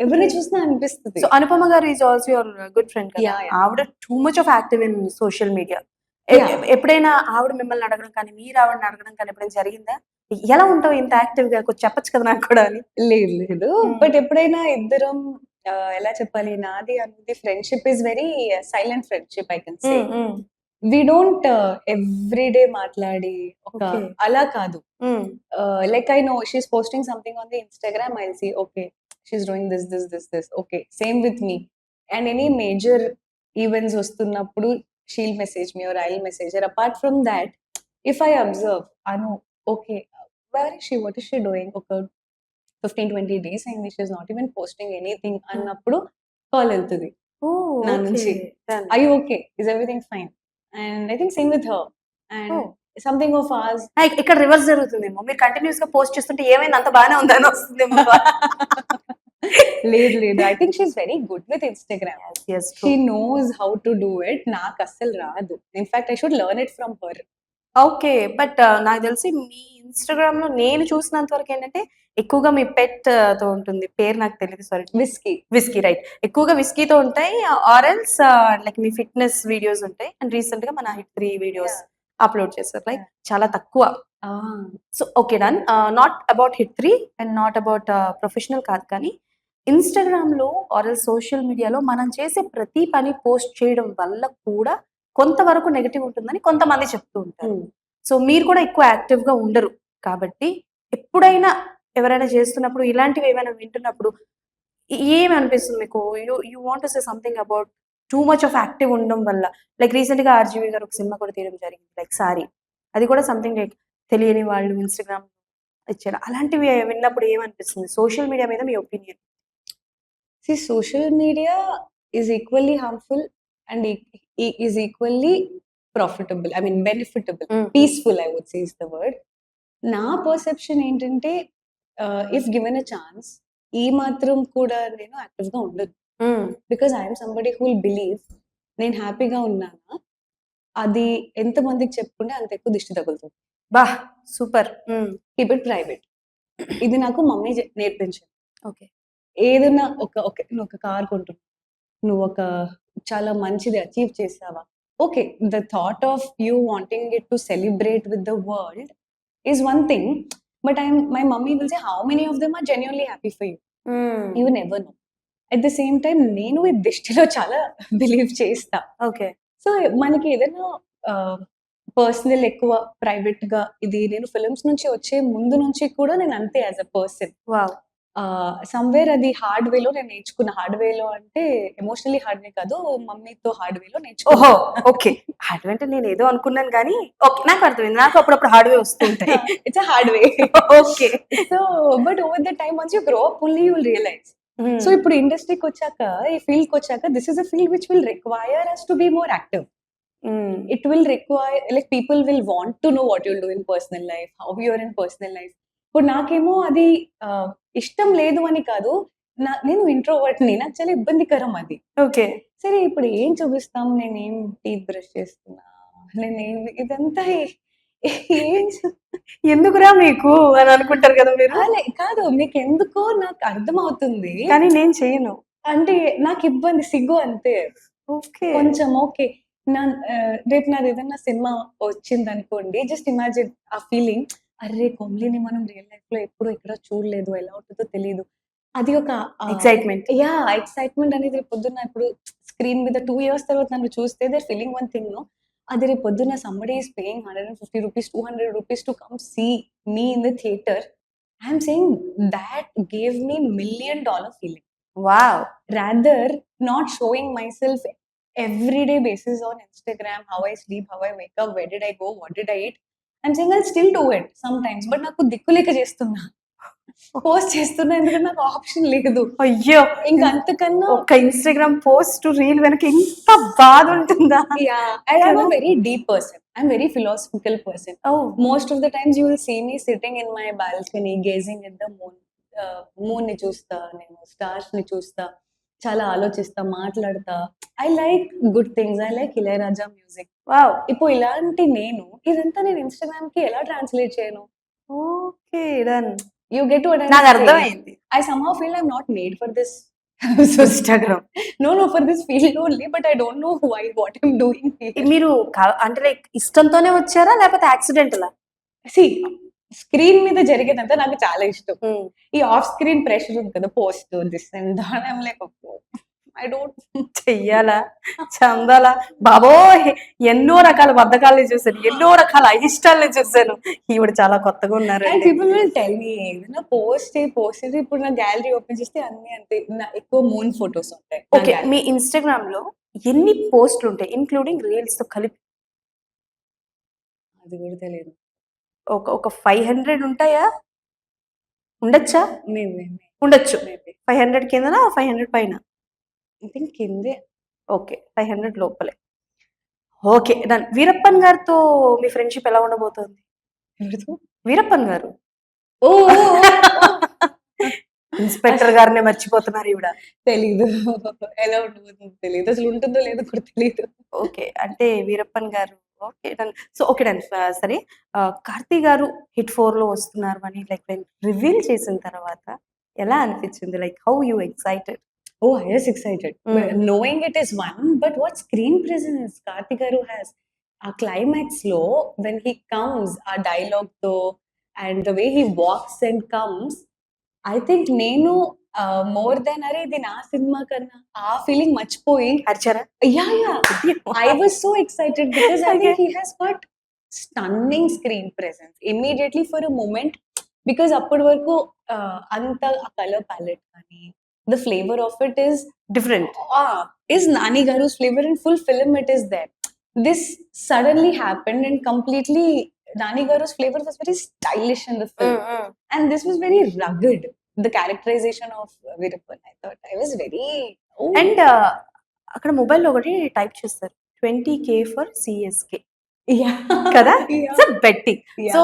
ఎవరిని చూసినా అనిపిస్తుంది. సో అనుపమ గారు is also your good friend కదా. Yeah, yeah. ఆవిడ two much of active in social media. Yeah. ఎప్పుడైనా ఆవిడ మిమ్మల్ని అడగడం కానీ మీరు ఆవిడని అడగడం కానీ ఎప్పుడైనా జరిగిందా? ఎలా ఉంటావు ఇంత యాక్టివ్ గా, కొంచెం చెప్పొచ్చు కదా నాకు కూడా అని. లేదు లేదు బట్ ఎప్పుడైనా ఇద్దరం ఎలా చెప్పాలి, నాది అనేది friendship is very silent friendship I can say. We don't everyday మాట్లాడి ఒక Okay. అలా కాదు. Like I know she's posting something on the Instagram, I'll see okay she's doing this okay, same with me. And any major events వస్తున్నప్పుడు she'll message me or I'll message her. Apart from that, if I observe anu okay where is she, what is she doing, okay 15-20 days అయింది she's not even posting anything అన్నప్పుడు కాల్ వెళ్తుంది నా నుంచి. Are you okay, is everything fine? And I think same with her. And something of ours ఇక్కడ రివర్స్ జరుగుతుందేమో, మీరు కంటిన్యూస్ గా పోస్ట్ చేస్తుంటే ఏమైంది అంత బాగానే ఉందని వస్తుందేమో. లేదు లేదు I think she's very good with Instagram. She knows how to do it. నాకు అస్సలు రాదు. In fact I should learn it from her. Okay, but నాకు తెలిసి మీ ఇన్స్టాగ్రామ్ లో నేను చూసినంత వరకు ఏంటంటే ఎక్కువగా మీ పెట్ తో ఉంటుంది, పేరు నాకు తెలియదు, సారీ. విస్కీ రైట్, ఎక్కువగా విస్కీతో ఉంటాయి. ఆరెల్స్ లైక్ మీ ఫిట్నెస్ వీడియోస్ ఉంటాయి. అండ్ రీసెంట్ గా మన హిట్ 3 వీడియోస్ అప్లోడ్ చేస్తారు, లైక్ చాలా తక్కువ. So okay done, not about hit 3 and not about professional కాదు, కానీ ఇన్స్టాగ్రామ్ లో ఆర్ సోషల్ మీడియాలో మనం చేసే ప్రతి పని పోస్ట్ చేయడం వల్ల కూడా కొంతవరకు నెగటివ్ ఉంటుందని కొంతమంది చెప్తూ ఉంటారు. సో మీరు కూడా ఎక్కువ యాక్టివ్ గా ఉండరు కాబట్టి ఎప్పుడైనా ఎవరైనా చేస్తున్నప్పుడు ఇలాంటివి ఏమైనా వింటున్నప్పుడు ఏమి అనిపిస్తుంది మీకు? You want to say something about two much of active ఉండడం వల్ల. లైక్ రీసెంట్ గా ఆర్జీవి గారు ఒక సినిమా కూడా తీయడం జరిగింది, లైక్ సారీ. అది కూడా సంథింగ్ లైక్ తెలియని వాళ్ళు ఇన్స్టాగ్రామ్ ఇచ్చారు. అలాంటివి విన్నప్పుడు ఏమనిపిస్తుంది? సోషల్ మీడియా మీద మీ opinion? See, social media is equally harmful and is equally profitable. I mean, benefitable. Peaceful, I would say is the word. నా పర్సెప్షన్ ఏంటంటే ఇఫ్ గివెన్ అ ఛాన్స్ ఈ మాత్రం కూడా నేను యాక్టివ్ గా ఉండదు. Because I'm somebody who will believe నేను హ్యాపీగా ఉన్నానా అది ఎంత మందికి చెప్పుకుంటే అంత ఎక్కువ దిష్టి తగులుతుంది. బా సూపర్. Keep it private. ఇది నాకు మమ్మీ నేర్పించింది. ఓకే, ఏదైనా నువ్వు ఒక కార్ కొంటున్నావు, నువ్వు ఒక చాలా మంచిది అచీవ్ చేసావా, okay the thought of you wanting it to celebrate with the world is one thing, but my mummy will say how many of them are genuinely happy for you, you never know. At the same time నేను ఈ దృష్టిలో చాలా బిలీవ్ చేస్తా. ఓకే, సో మనకి ఏదైనా పర్సనల్ ఎక్కువ, ప్రైవేట్ గా. ఇది నేను ఫిల్మ్స్ నుంచి వచ్చే ముందు నుంచి కూడా నేను అంతే as a person. Wow! Somewhere అది హార్డ్ వేలో నేను నేర్చుకున్న. హార్డ్ వేలో అంటే ఎమోషనల్లీ హార్డ్ వే కాదు. మమ్మీతో హార్డ్ వేలో ఓహో! నేర్చుకున్నా. ఓకే. హార్డ్‌వే అంటే నేనేదో అనుకున్నాను గానీ, ఓకే. నాకు అర్థమైంది. నాకు అప్పుడప్పుడు హార్డ్‌వే వస్తూ ఉంటాయి. It's a hard way. Okay. So, but over the time once you grow up only you will realize. So, hmm. ఇప్పుడు ఇండస్ట్రీకొచ్చాక, ఈ ఫీల్డ్‌కొచ్చాక this is a field which will require us to be more active. Hmm. It will require, like, people will want to know what you'll do in personal life, how you're in personal life. ఇప్పుడు నాకేమో అది ఇష్టం లేదు అని కాదు. నేను ఇంట్రోవర్ట్‌ని. నాకు చాలా ఇబ్బందికరం అది. ఓకే. సరే ఇప్పుడు ఏం చూపిస్తాం? నేనేం టీత్ బ్రష్ చేస్తున్నా? నేనేం ఇదంతా ఏం చూ ఎందుకురా మీకు అని అనుకుంటారు కదా మీరు? కాదు. మీకెందుకో నాకు అర్థమవుతుంది. కానీ నేను చెయ్యను. అంటే నాకిబ్బంది, సిగ్గు అంతే. ఓకే. కొంచెం ఓకే. రేపు నాదేదన్నా సినిమా వచ్చిందనుకోండి, జస్ట్ ఇమాజిన్ ఆ ఫీలింగ్. అర్రే! కొమ్లిని మనం రియల్ లైఫ్‌లో ఎప్పుడు ఎక్కడ చూడలేదు. ఎలా ఉంటదో తెలీదు. అది ఒక ఎక్సైట్‌మెంట్. ఎక్సైట్‌మెంట్ అనేది రేపు పొద్దున్న ఇప్పుడు స్క్రీన్ మీద 2 ఇయర్స్ తర్వాత నన్ను చూస్తే they are feeling one thing, no. అది రేపు పొద్దున్న somebody is paying ₹150, ₹200 to come see me in the theatre. I am saying thought gave me $1,000,000 feeling. Wow! Rather not showing myself everyday basis on Instagram, how I sleep, how I wake up, where did I go, what did I eat. I'm saying I'll still do it sometimes, but నాకు దిక్కులేక చేస్తున్నా. పోస్ట్ చేస్తున్నా ఎందుకంటే నాకు ఆప్షన్ లేదు. అయ్యో! ఇంక అంతకన్నా ఒక్క ఇన్‌స్టాగ్రామ్ పోస్ట్, రీల్ వెనక ఇంత బాధుంటుందా? and I'm కదా! a very deep person. I'm very philosophical person. Oh! Most of the times you will see me sitting in my balcony gazing at the moon. Moon ని చూస్తా, నేను స్టార్స్ ని చూస్తా, చాలా ఆలోచిస్తా, మాట్లాడతా. I like good things. I like Ilaiyaraaja music. Wow! ఇప్పుడు ఇలాంటి ఇదంతా నేను ఇన్‌స్టాగ్రామ్ కి ఎలా ట్రాన్స్‌లేట్ చేయను? Okay. Done. You get what I am saying. నాకర్థమైంది. I somehow feel I am not made for this. Instagram. No for this field only, but I don't know what I am doing here. మీరు అంటే లైక్ ఇష్టంతోనే వచ్చారా? లేకపోతే యాక్సిడెంటలా? సీ, స్క్రీన్ మీద జరిగేదంతా నాకు చాలా ఇష్టం. హ్మ్. ఈ ఆఫ్ స్క్రీన్ ప్రెషర్ ఉంది కదా! Post this and that, I am like I don't. చెయ్యాలా? చందాలా? బాబోయ్! ఎన్నో రకాల బద్ధకాల్ని చూసాను. ఎన్నో రకాల అయిష్టాల్ని చూసాను. ఈవిడ చాలా కొత్తగా అండ్ ఉన్నారండి. పీపుల్ విల్ టెల్ మీ ఏదైనా పోస్ట్ ఇప్పుడు నా గ్యాలరీ ఓపెన్ చేస్తే అన్ని అంతే. ఎక్కువ మూన్ ఫోటోస్ ఉంటాయి నా ఓకే. gallery. మీ ఇన్‌స్టాగ్రామ్‌లో ఎన్ని పోస్ట్‌లుంటాయి? ఇంక్లూడింగ్ రీల్స్‌తో కలిపి? అది కూడా తెలియదు. ఒక 500 ఉంటాయా? ఉండొచ్చా? మేబీ ఉండొచ్చు. మేబీ 500 కిందనా? 500 పైన? ఐ థింక్ కిందే. ఓకే. 500 లోపలే. ఓకే. డన్. వీరప్పన్ గారితో మీ ఫ్రెండ్‌షిప్ ఎలా ఉండబోతోంది? ఎవరితో? వీరప్పన్ గారు. ఓ ఇన్స్‌పెక్టర్ గారినే మర్చిపోతున్నారు ఈవిడ. తెలీదు. ఎలా ఉండబోతుందో తెలీదు. అసలు ఉంటుందో లేదో కూడా తెలీదు. ఓకే. అంటే వీరప్పన్ గారు okay. Done. So, okay. Done. సరే. 'కార్తీ' గారు హిట్ 4లో వస్తున్నారు అని లైక్ రివీల్ చేసిన తర్వాత ఎలా అనిపించింది? Like how you excited? Oh, I was excited. But knowing it is one, but what screen presence Karthik Garu has. A climax low when he comes, a dialogue though, and the way he walks and comes, I think Nenu more than అరే ఇది నా సినిమా కన్నా ఆ ఫీలింగ్ మర్చిపోయి అరిచారా? yeah, I was so excited because I think Okay. he has got stunning screen presence immediately for a moment, because అప్పటి వరకు అంత కలర్ ప్యాలెట్ కానీ the flavor of it different. is Nani Garu's flavor in full film. It is there. This suddenly happened and completely Nani Garu's flavor was very stylish in the film, and this was very rugged. The characterization of Veerappan, I thought I was very and అక్కడ మొబైల్‌లో ఒకటి టైప్ చేస్తారు. 20K ఫర్ సీఎస్‌కే yeah కదా! yeah it's a betting. yeah so,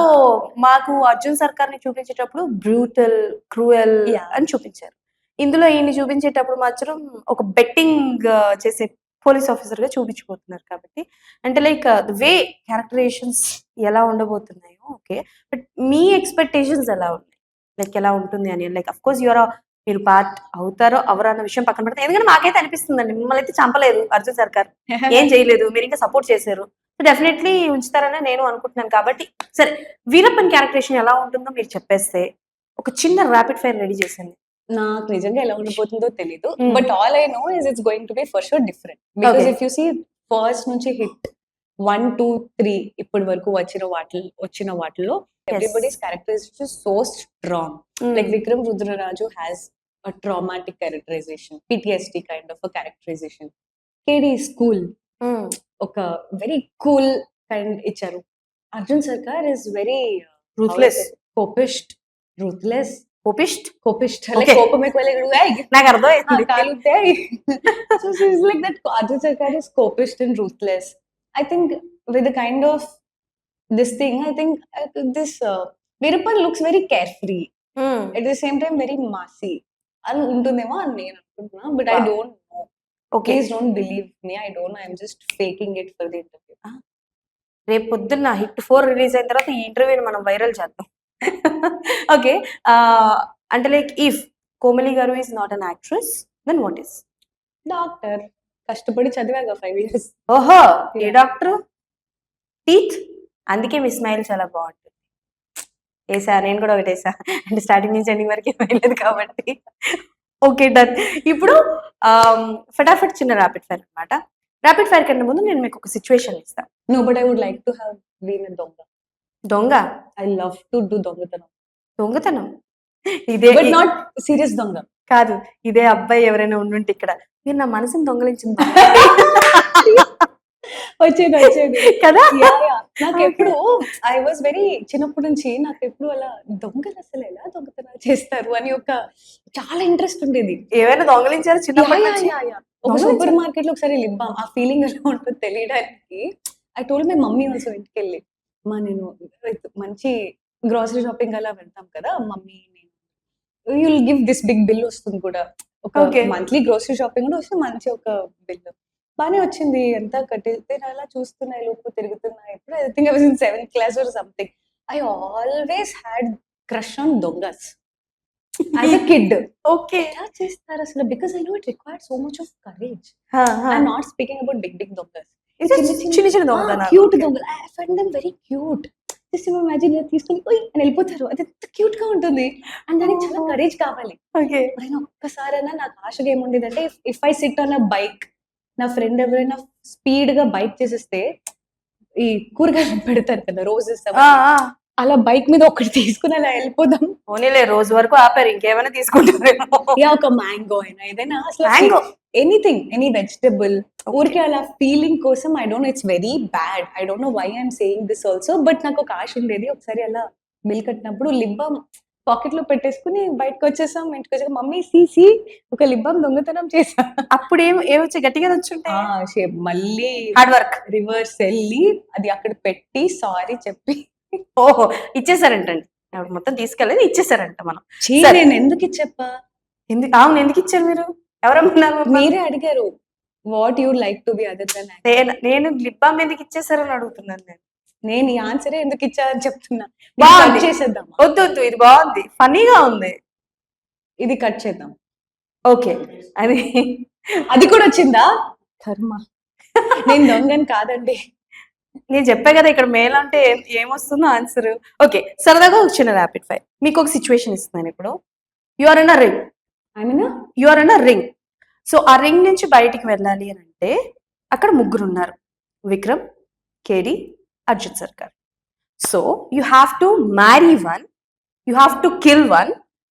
మాకు 'అర్జున్ సర్కార్‌ని' చూపించేటప్పుడు బ్రూటల్, క్రూయల్ Yeah. అని చూపించారు. ఇందులో ఈయన్ని చూపించేటప్పుడు మాత్రం ఒక బెట్టింగ్ చేసే పోలీస్ ఆఫీసర్‌గా చూపించబోతున్నారు కాబట్టి, అంటే లైక్ ది వే క్యారెక్టరైజేషన్స్ ఎలా ఉండబోతున్నాయో ఓకే. బట్ మీ ఎక్స్‌పెక్టేషన్స్ ఎలా ఉన్నాయి? లైక్ ఎలా ఉంటుంది అని? లైక్ ఆఫ్‌కోర్స్ మీరు పార్ట్ అవుతారో, అవ్వరో అన్న విషయం పక్కన పెడితే ఎందుకంటే నాకైతే అనిపిస్తుందండి. మిమ్మల్ని అయితే చంపలేదు 'అర్జున్ సర్కార్.' ఏం చేయలేదు. మీరింకా సపోర్ట్ చేశారు. సో, డెఫినైట్‌లీ ఉంచుతారనే నేను అనుకుంటున్నాను కాబట్టి, సరే వీరప్పన్ క్యారెక్టరేషన్ ఎలా ఉంటుందో మీరు చెప్పేస్తే, ఒక చిన్న ర్యాపిడ్ ఫైర్ రెడీ చేశాను. నాకు నిజంగా ఎలా ఉండబోతుందో తెలీదు. Hmm. But all I know is it's going to be for sure different. Because Okay. If you see first నుంచి హిట్ 1, 2, 3 ఇప్పటి వరకు వచ్చిన వాటిలో everybody's characterization is so strong. Like Vikram Rudraraju has a traumatic characterization, PTSD kind of a characterization. KD is cool, ఒక very cool kind ఇచ్చారు. Arjun Sarkar is very Ruthless. కోపిస్ట్, ruthless, కోపిస్ట్ కోపిస్ట్ Okay. like కోపం ఎక్కువ నాకు అర్థమైంది కాలుతాయి. So she's like that. Arjun Sarkar is copious and ruthless. I think with the kind of this thing, I think this Veerappan looks very carefree. At the same time, very massy. అని ఉంటుందేమో అని నేను అనుకుంటున్నా, but I Wow. don't know. Okay Please don't believe me. I don't know. I'm just faking it for the interview. రేపు పొద్దున్న హిట్ 4 రిలీజ్ అయిన తర్వాత ఈ ఇంటర్వ్యూని మనం వైరల్ చేద్దాం. ఓకే అంటే like if Komali garu is not an actress then what is? Doctor కష్టపడి చదివాగా 5 years. ఓహో ఏ Yeah. డాక్టర్? టీత్. అందుకే మీ స్మైల్ చాలా బాగుంటుంది. వేసా, నేను కూడా ఒకటి వేసా, అంటే స్టార్టింగ్ నుంచి ఎండింగ్ వరకు వేయలేదు కాబట్టి. Okay done. ఇప్పుడు ఫటాఫట్ చిన్న ర్యాపిడ్ ఫైర్ అనమాట. ర్యాపిడ్ ఫైర్ కన్నా ముందు నేను మీకు ఒక సిచ్యువేషన్ ఇస్తాను. No, but I would like to have been a donga. దొంగ I love to do dongatanam. దొంగతనం ఇదే But not serious donga. కాదు, ఇదే అబ్బాయి ఎవరైనా ఉండుంటే ఇక్కడ మీరు నా మనసుని దొంగలించింది వచ్చేది కదా. నాకు ఎప్పుడు ఐ వాజ్ వెరీ చిన్నప్పటి నుంచి నాకు ఎప్పుడు అలా దొంగలు అసలు ఎలా దొంగతనాలు చేస్తారు అని ఒక చాలా ఇంట్రెస్ట్ ఉండేది. ఏమైనా దొంగలించారు చిన్నప్పటి నుంచి? ఒక సూపర్ మార్కెట్ లో ఒకసారి లిప్ బామ్, ఆ ఫీలింగ్ ఎలా ఉంటుందో తెలియడానికి I told my mummy also ఇంటికి వెళ్ళి, మా నేను మంచి గ్రోసరీ షాపింగ్ అలా వెళ్తాం కదా మమ్మీ, నేను you'll give this big bill వస్తుంది కూడా, ఒక Okay. మంత్లీ గ్రోసరీ షాపింగ్ కూడా వస్తుంది, మంచి ఒక బిల్ బానే వచ్చింది, ఎంత కట్టేస్తే అలా చూస్తున్నాయి లోపు తిరుగుతున్నాయి. ఇప్పుడు I think I was in 7th class or something. I always had crush on dongas as a kid. Okay. ఎలా చేస్తారు అసలు? Because I know it required so much of courage. I'm not speaking about big dongas. చిన్న చిన్న దొంగతనాలు. క్యూట్ దొంగలు, I find them very cute. Just imagine తీసుకొని ఓయ్ అని వెళ్ళిపోతారు, అది ఎంత క్యూట్ గా ఉంటుంది. అండ్ దానికి చాలా కరేజ్ కావాలి. ఓకే. ఎప్పుడైనా ఒక్కసారైనా నాకు ఆశగా ఏముండేదంటే, if I sit on a bike, నా ఫ్రెండ్ ఎవరైనా స్పీడ్ గా బైక్ చేసేస్తే, ఈ కూరగాయలు పెడతారు కదా రోజెస్, అలా బైక్ మీద ఒకటి తీసుకుని అలా వెళ్ళిపోదాం. పోనీలే రోజు వరకు ఆపారు, ఇంకేమైనా తీసుకుంటారేమో. యా, ఒక మ్యాంగో అయినా ఏదైనా, అసలు మ్యాంగో ఎనీథింగ్, ఎనీ వెజిటబుల్, ఊరికే అలా ఫీలింగ్ కోసం. I don't know, it's very bad, I don't know why I'm saying this also, but నాకు ఒక ఆశ ఉండేది. ఒకసారి అలా బిల్ కట్టినప్పుడు లిప్ బామ్ పాకెట్ లో పెట్టేసుకుని బయటకు వచ్చేసాం. ఇంటికి వచ్చాక మమ్మీ సీసీ ఒక లిప్ బామ్ దొంగతనం చేసా. అప్పుడు ఏమొచ్చి గట్టిగా వచ్చుంటాయి. మళ్ళీ హార్డ్ వర్క్. రివర్స్ వెళ్ళి అది అక్కడ పెట్టి సారీ చెప్పి, ఓహో ఇచ్చేసారంటండి, ఆవిడ మొత్తం తీసుకెళ్ళేది ఇచ్చేసారంట. మనం నేను ఎందుకు చెప్పా, ఎందుకు అవును ఎందుకు ఇచ్చారు మీరు? ఎవరమ్మన్నారు? మీరే అడిగారు what you like to be other than. నేను లిప్ బామ్ ఎందుకు ఇచ్చేసారని అడుగుతున్నాను. నేను ఈ ఆన్సరే ఎందుకు ఇచ్చారని చెప్తున్నా. బాగుంది. కట్ చేసేద్దాం. వద్దు వద్దు, ఇది బాగుంది, ఫన్నీగా ఉంది. ఇది కట్ చేద్దాం. ఓకే. అది కూడా వచ్చిందా? కర్మ. నేను దొంగని కాదండి. నేను చెప్పా కదా ఇక్కడ మేల్ అంటే ఏమొస్తుందో ఆన్సర్. ఓకే, సరదాగా ఒక చిన్న ర్యాపిడ్ ఫైర్. మీకు ఒక సిచ్యువేషన్ ఇస్తున్నాను ఇప్పుడు. You are in a ring. You are in a ring. So ఆ రింగ్ నుంచి బయటికి వెళ్ళాలి అని అంటే అక్కడ ముగ్గురు ఉన్నారు, Vikram, Kedi, Arjun Sarkar. So you have to marry one, you have to kill one,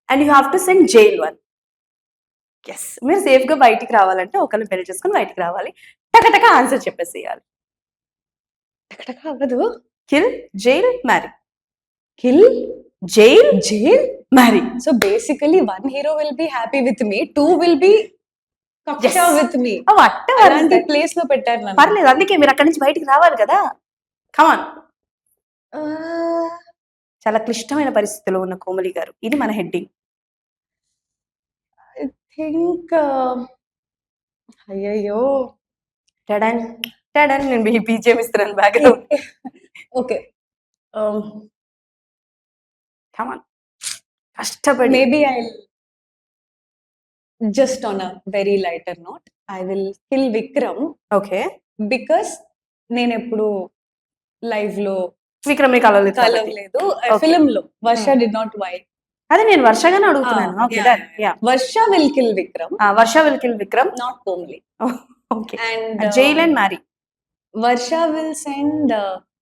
and you have to send jail one. Yes, మీరు సేఫ్ గా బయటికి రావాలంటే ఒకరిని పెళ్లి చేసుకుని బయటికి రావాలి. టకటక ఆన్సర్ చెప్పేసేయాలి. టకటక అవ్వదు. Kill, jail, marry. Kill, jail, jail, marry. So basically one hero will be happy with me, two will be కక్ష విత్ మీ. అలాంటి ప్లేస్ లో పెట్టారు నన్ను. పర్లేదు, అందుకే మీరు అక్కడి నుంచి బయటికి రావాలి కదా. కమాన్. చాలా క్లిష్టమైన పరిస్థితిలో ఉన్న కోమలి గారు, ఇది మన హెడ్డింగ్. ఐ థింక్ అయ్యయ్యో టడన్ టడన్, నేను బీజిఎం ఇస్తున్నాను బ్యాక్గ్రౌండ్. ఓకే, కమాన్, కష్టపడి. Maybe I just on a very lighter note, I will kill Vikram. Okay. Because నేను ఎప్పుడు లైవ్ లో విక్రమ్ కలవలేదు. కలవలేదు. ఫిలిం లో వర్ష డిడ్ నాట్ వై. అదే నేను వర్షగానే అడుగుతున్నాను. Okay done. Yeah, Varsha will kill Vikram, Varsha will kill Vikram, not Komali. Okay. And jail and marry. Varsha will send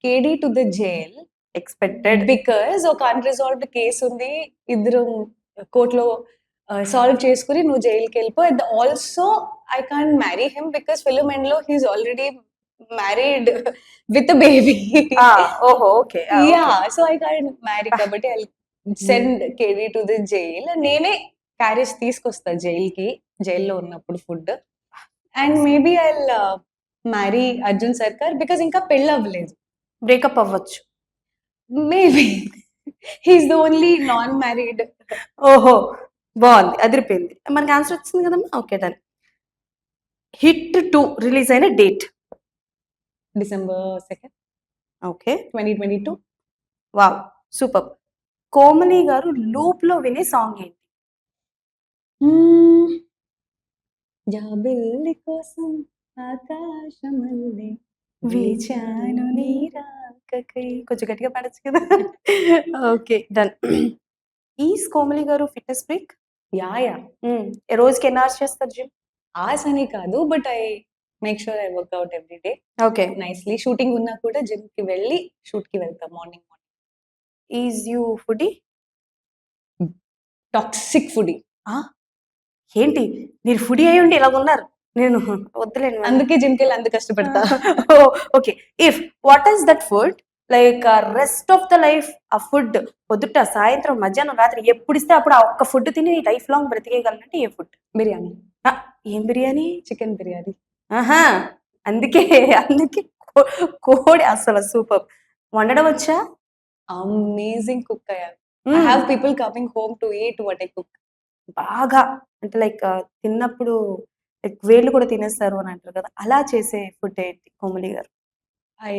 KD to the jail expected. Because ఒక అన్రిజాల్వ్డ్ కేసు ఉంది, ఇద్దరు కోర్టులో సాల్వ్ చేసుకుని నువ్వు జైలుకి వెళ్ళిపో. And also I can't marry him because film end లో he's already married with baby. ఓహో, okay. Yeah, so I can't marry కాబట్టి I send KD to the jail. నేనే క్యారేజ్ తీసుకొస్తా జైలుకి, జైల్లో ఉన్నప్పుడు food. And maybe I marry Arjun సర్కార్ బికాస్ ఇంకా పెళ్ళి అవ్వలేదు. బ్రేకప్ అవ్వచ్చు. Maybe he's the only non married. ఓహో, బాగుంది, అదిరిపోయింది. మనకి ఆన్సర్ వచ్చింది కదమ్మా. Okay, done. హిట్ 2 రిలీజ్ అయిన date. December 2nd, okay, 2022. Wow, super. Komali గారు లూప్ లో వినే సాంగ్ ఏంటి? జాబిల్లి కోసం ఆకాశమల్లె వేచాను నీ రాకకై. కొంచెం గట్టిగా పాడచ్చు కదా. Okay, done. ఈస్ కోమలి గారు ఫిట్నెస్ ఫ్రీక్? Yeah yeah. రోజుకి ఎన్ని అవర్స్ చేస్తారు జిమ్? ఆస్ అని కాదు, but I make sure I work out every day okay. Nicely. Shooting ఉన్నా కూడా జిమ్ కి వెళ్ళి షూట్ కి వెళ్తాం morning. Is you foodie? Toxic foodie. ఏంటి మీరు ఫుడీ అయి ఉండి ఇలా ఉన్నారు? నేను వద్దులేండి. అందుకే జిమ్ కి వెళ్ళి అంత కష్టపడతా. Okay, if what is that food like rest of the life, ఆ ఫుడ్ పొద్దుట సాయంత్రం మధ్యాహ్నం రాత్రి ఎప్పుడు ఇస్తే అప్పుడు ఆ ఒక్క ఫుడ్ తిని లైఫ్ లాంగ్ బ్రతికేయగలనంటే ఏ ఫుడ్? బిర్యానీ. ఏం బిర్యానీ? చికెన్ బిర్యానీ. ఆహా, అందుకే అందుకే కోడి అసలు సూపర్. వండడం వచ్చా? అమేజింగ్ కుక్ అయ్యాను. I have people coming home to eat what I cook. బాగా అంటే లైక్ తిన్నప్పుడు లైక్ వేళ్ళు కూడా తినేస్తారు అని అంటారు కదా, అలా చేసే ఫుడ్ ఏంటి కోమలి గారు? ఐ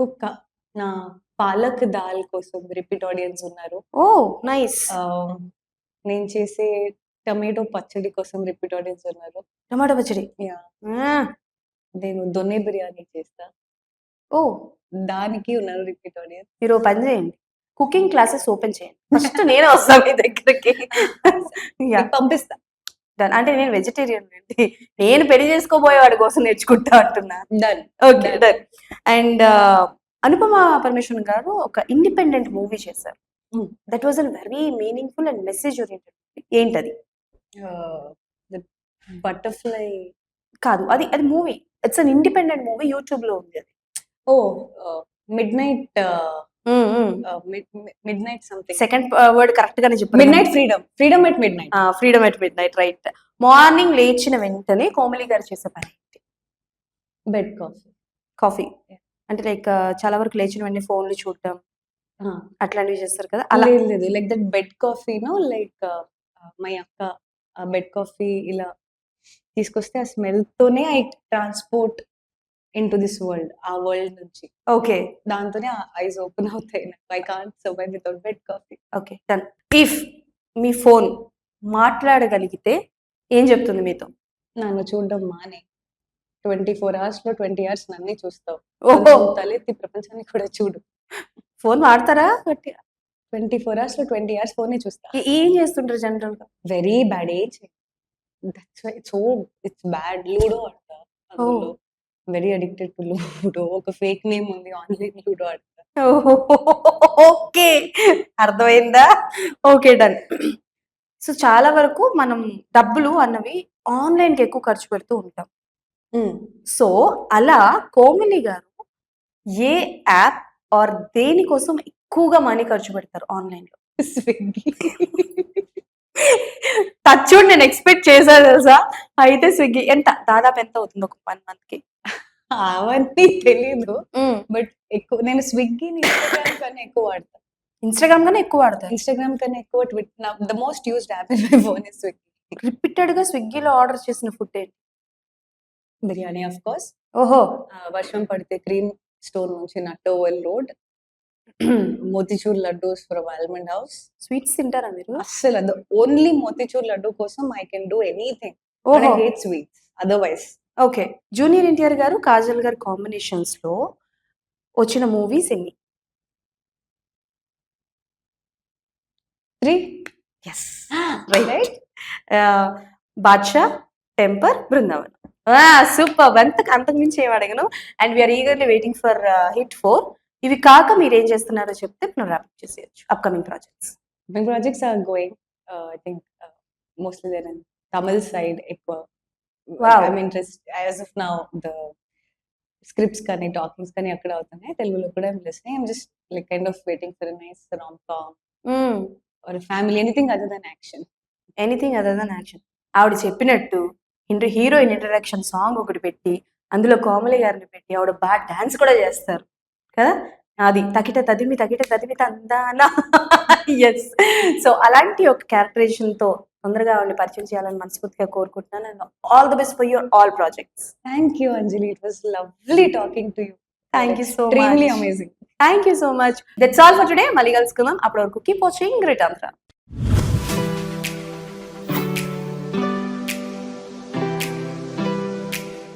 కుక్ నా పాలక్ దాల్ కోసం రిపీట్ ఆడియన్స్ ఉన్నారు. ఓ నైస్. నేను చేసే టమాటో పచ్చడి కోసం రిపీట్ ఆడియన్స్ ఉన్నారు. టమాటో పచ్చడి. యా. నేను దొన్నె బిర్యానీ చేస్తా, ఓ దానికి ఉన్నారు రిపీట్ ఆడియన్స్. మీరు పని చేయండి, కుకింగ్ క్లాసెస్ ఓపెన్ చేయండి. ఫస్ట్ నేనే వస్తాను మీ దగ్గరికి. పంపిస్తా. అంటే నేను వెజిటేరియన్ అండి, నేను పెళ్లి చేసుకోబోయేవాడి కోసం నేర్చుకుంటా అంటున్నా. Done. Okay, done. And Anupama Parameswaran గారు ఒక ఇండిపెండెంట్ మూవీ చేశారు. That was a very meaningful and message oriented. ఏంటది? బటర్ఫ్లై కాదు, అది అది movie. It's an independent movie, YouTube లో ఉంది అది. Oh midnight. Midnight something. Second word correct గానే చెప్పాను. Midnight freedom. Freedom at midnight. Freedom at midnight, right. Morning లేచిన వెంటనే కోమలి గారు చేసే పని ఏంటి? Bed coffee. కాఫీ అంటే లైక్ చాలా వరకు లేచిన వెంటనే ఫోన్లు చూడటం అట్లాంటివి చేస్తారు కదా, అలా? లేదు, లైక్ దట్ బెడ్ కాఫీనో లైక్ మై అక్క బెడ్ కాఫీ ఇలా తీసుకొస్తే ఆ స్మెల్ తోనే I transport into this world, ఆ వరల్డ్ నుంచి. ఓకే, దాంతోనే ఐస్ ఓపెన్ అవుతాయి. I can't survive without bed coffee. Okay, done. If మీ ఫోన్ మాట్లాడగలిగితే ఏం చెప్తుంది మీతో? నన్ను చూడడం మానే. 24 hours లో 20 hours నన్నే చూస్తావు. తలెత్తి ప్రపంచాన్ని కూడా చూడు. ఫోన్ వాడతారా? 24 hours లో 20 hours ఫోనే చూస్తా. ఏం చేస్తుంటారు జనరల్ గా? Very bad age. That's why so it's bad. Ludo ఆడతా. Very addicted to ludo. ఒక ఫేక్ నేమ్ ఉంది, ఆన్లైన్ లూడో ఆడతా. ఓకే, అర్థమైందా? Okay, done. సో చాలా వరకు మనం డబ్బులు అన్నవి ఆన్లైన్ కి ఎక్కువ ఖర్చు పెడుతూ ఉంటాం. సో అలా కోమలి గారు ఏ యాప్ ఆర్ దేనికోసం ఎక్కువగా మనీ ఖర్చు పెడతారు ఆన్లైన్ లో? స్విగ్గీ. టచ్ నేను ఎక్స్పెక్ట్ చేశాను తెలుసా. అయితే స్విగ్గీ ఎంత దాదాపు ఎంత అవుతుంది ఒక 1 month కి? అవన్నీ తెలీదు, బట్ ఎక్కువ నేను స్విగ్గీని ఇన్స్టాగ్రామ్ కన్నా ఎక్కువ వాడతా. ఇన్స్టాగ్రామ్ కన్నా ఎక్కువ వాడతా? ఇన్స్టాగ్రామ్ కన్నా ఎక్కువ Twitter. The most used app in my phone is Swiggy. Repeated గా స్విగ్గీలో ఆర్డర్ చేసిన ఫుడ్ ఏంటి? Biryani of course. ఓహో, వర్షం పడితే క్రీమ్ స్టోర్ నుంచి నట్టోవెల్ road. Motichoor laddus from almond house. Sweets తింటారా మీరు? అస్సలు అది ఓన్లీ మోతిచూర్ లడ్డు కోసం I can do anything. I hate sweets otherwise. Okay, junior NTR గారు కాజల్ గారు కాంబినేషన్స్ లో వచ్చిన మూవీస్ ఎన్ని? 3. Yes, right. Baadshah, temper, Brindavan. Super, అంతకు మించి ఏం అడగను. And we're eagerly waiting for hit 4. ఇవి కాక మీరు ఏం చేస్తున్నారో చెప్తే మనం ర్యాప్ చేసేయచ్చు upcoming projects. My projects are going. I think mostly they're in Tamil side. Wow. I'm interested as of now. The scripts కానీ టాకింగ్స్ కానీ అక్కడ అవుతున్నాయి. తెలుగులో కూడా I'm listening. I'm just like kind of waiting for a nice rom-com or a family, anything other than action. Anything other than action. ఆవిడ చెప్పినట్టు హీరోయిన్ ఇంట్రడక్షన్ సాంగ్ ఒకటి పెట్టి అందులో కోమలి గారిని పెట్టి ఆవిడ బాగా డాన్స్ కూడా చేస్తారు కదా. అది తకిట తదిమి తందాన. ఎస్. సో అలాంటి ఒక క్యారెక్టరైజేషన్తో తొందరగా ఆవిడని పరిచయం చేయాలని మనస్ఫూర్తిగా కోరుకుంటున్నాను. And all the best for your all projects. Thank you, Anjali. It was lovely talking to you. Thank you so Extremely much. amazing. Thank you so much. That's all for today. మళ్ళీ కలుసుకుందాం. అప్పటి వరకు కీప్ వాచింగ్ గ్రేట్ ఆంధ్ర.